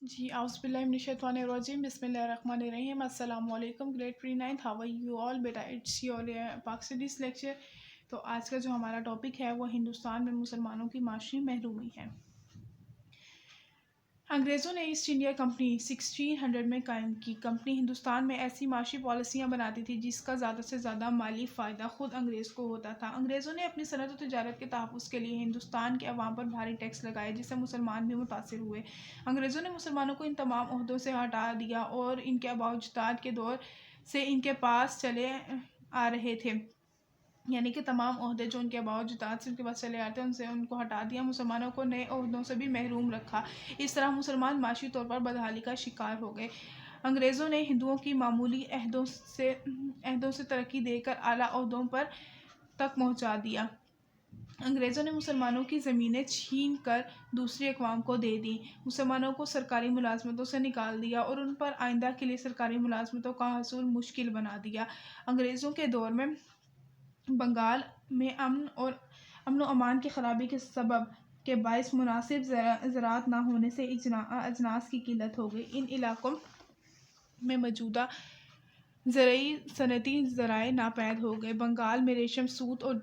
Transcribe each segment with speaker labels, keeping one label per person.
Speaker 1: جی اعوذ باللہ من الشیطان الرجیم، بسم اللہ الرحمن الرحیم۔ السلام علیکم grade pre 9، how are you all بیٹا؟ It's your Pak studies lecture. تو آج کا جو ہمارا ٹاپک ہے وہ ہندوستان میں مسلمانوں کی معاشی محرومی ہے۔ انگریزوں نے ایسٹ انڈیا کمپنی 1600 میں قائم کی۔ کمپنی ہندوستان میں ایسی معاشی پالیسیاں بناتی تھی جس کا زیادہ سے زیادہ مالی فائدہ خود انگریز کو ہوتا تھا۔ انگریزوں نے اپنی صنعت و تجارت کے تحفظ کے لیے ہندوستان کے عوام پر بھاری ٹیکس لگائے، جس سے مسلمان بھی متاثر ہوئے۔ انگریزوں نے مسلمانوں کو ان تمام عہدوں سے ہٹا دیا اور ان کے آباء و اجداد کے دور سے ان کے پاس چلے آ رہے تھے، یعنی کہ تمام عہدے جو ان کے آباء و اجداد سے ان کے پاس چلے آتے ہیں ان کو ہٹا دیا۔ مسلمانوں کو نئے عہدوں سے بھی محروم رکھا۔ اس طرح مسلمان معاشی طور پر بدحالی کا شکار ہو گئے۔ انگریزوں نے ہندوؤں کی معمولی عہدوں سے ترقی دے کر اعلیٰ عہدوں پر تک پہنچا دیا۔ انگریزوں نے مسلمانوں کی زمینیں چھین کر دوسری اقوام کو دے دیں، مسلمانوں کو سرکاری ملازمتوں سے نکال دیا اور ان پر آئندہ کے لیے سرکاری ملازمتوں کا حصول مشکل بنا دیا۔ انگریزوں کے دور میں بنگال میں امن و امان کی خرابی کے سبب کے باعث مناسب زراعت نہ ہونے سے اجناس کی قلت ہو گئی۔ ان علاقوں میں موجودہ زرعی صنعتی ذرائع ناپید ہو گئے۔ بنگال میں ریشم، سوت اور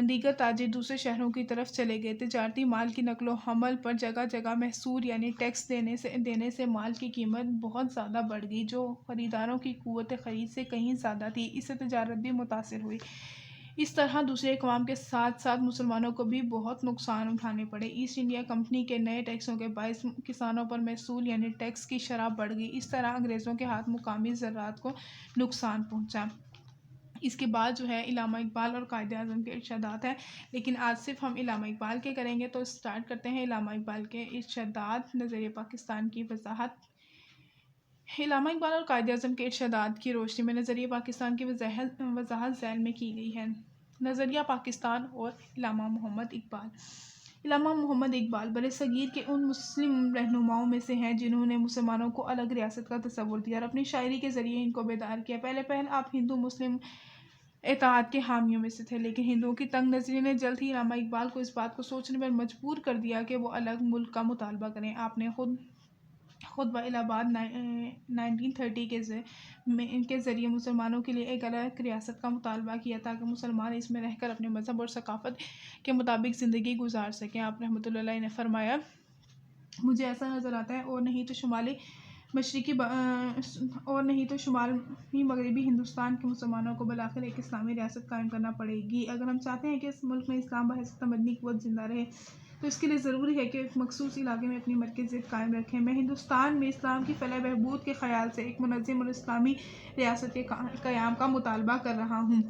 Speaker 1: دیگر تاجر دوسرے شہروں کی طرف چلے گئے۔ تجارتی مال کی نقل و حمل پر جگہ جگہ محصور یعنی ٹیکس دینے سے مال کی قیمت بہت زیادہ بڑھ گئی، جو خریداروں کی قوت خرید سے کہیں زیادہ تھی۔ اس سے تجارت بھی متاثر ہوئی۔ اس طرح دوسری اقوام کے ساتھ ساتھ مسلمانوں کو بھی بہت نقصان اٹھانے پڑے۔ ایسٹ انڈیا کمپنی کے نئے ٹیکسوں کے باعث کسانوں پر محصول یعنی ٹیکس کی شرح بڑھ گئی۔ اس طرح انگریزوں کے ہاتھ مقامی زراعت کو نقصان پہنچا۔ اس کے بعد جو ہے علامہ اقبال اور قائد اعظم کے ارشادات ہیں، لیکن آج صرف ہم علامہ اقبال کے کریں گے۔ تو سٹارٹ کرتے ہیں علامہ اقبال کے ارشادات، نظریہ پاکستان کی وضاحت۔ علامہ اقبال اور قائد اعظم کے ارشادات کی روشنی میں نظریہ پاکستان کی وضاحت ذیل میں کی گئی ہے۔ نظریہ پاکستان اور علامہ محمد اقبال۔ علامہ محمد اقبال برصغیر کے ان مسلم رہنماؤں میں سے ہیں جنہوں نے مسلمانوں کو الگ ریاست کا تصور دیا اور اپنی شاعری کے ذریعے ان کو بیدار کیا۔ پہلے آپ ہندو مسلم اتحاد کے حامیوں میں سے تھے، لیکن ہندوؤں کی تنگ نظری نے جلد ہی علامہ اقبال کو اس بات کو سوچنے پر مجبور کر دیا کہ وہ الگ ملک کا مطالبہ کریں۔ آپ نے خطبہ الہ آباد 1930 کے ذریعے مسلمانوں کے لیے ایک الگ ریاست کا مطالبہ کیا تاکہ مسلمان اس میں رہ کر اپنے مذہب اور ثقافت کے مطابق زندگی گزار سکیں۔ آپ رحمۃ اللہ علیہ نے فرمایا، مجھے ایسا نظر آتا ہے اور نہیں تو شمالی مغربی ہندوستان کے مسلمانوں کو بالآخر ایک اسلامی ریاست قائم کرنا پڑے گی۔ اگر ہم چاہتے ہیں کہ اس ملک میں اسلام بحیثیت مدنی قوت زندہ رہے تو اس کے لیے ضروری ہے کہ ایک مخصوص علاقے میں اپنی مرکزیت قائم رکھیں۔ میں ہندوستان میں اسلام کی فلاح بہبود کے خیال سے ایک منظم اور اسلامی ریاست کے قیام کا مطالبہ کر رہا ہوں۔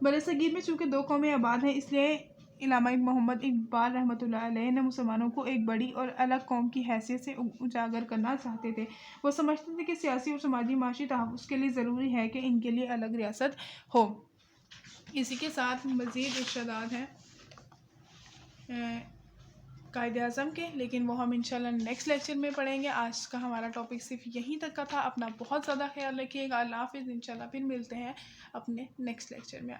Speaker 1: برصغیر میں چونکہ دو قومیں آباد ہیں، اس لیے علامہ محمد اقبال رحمۃ اللہ علیہ نے مسلمانوں کو ایک بڑی اور الگ قوم کی حیثیت سے اجاگر کرنا چاہتے تھے۔ وہ سمجھتے تھے کہ سیاسی اور سماجی معاشی تحفظ کے لیے ضروری ہے کہ ان کے لیے الگ ریاست ہو۔ اسی کے ساتھ مزید ارشادات ہیں قائد اعظم کے، لیکن وہ ہم انشاءاللہ نیکسٹ لیکچر میں پڑھیں گے۔ آج کا ہمارا ٹاپک صرف یہیں تک کا تھا۔ اپنا بہت زیادہ خیال رکھیے گا۔ اللہ حافظ۔ انشاءاللہ پھر ملتے ہیں اپنے نیکسٹ لیکچر میں۔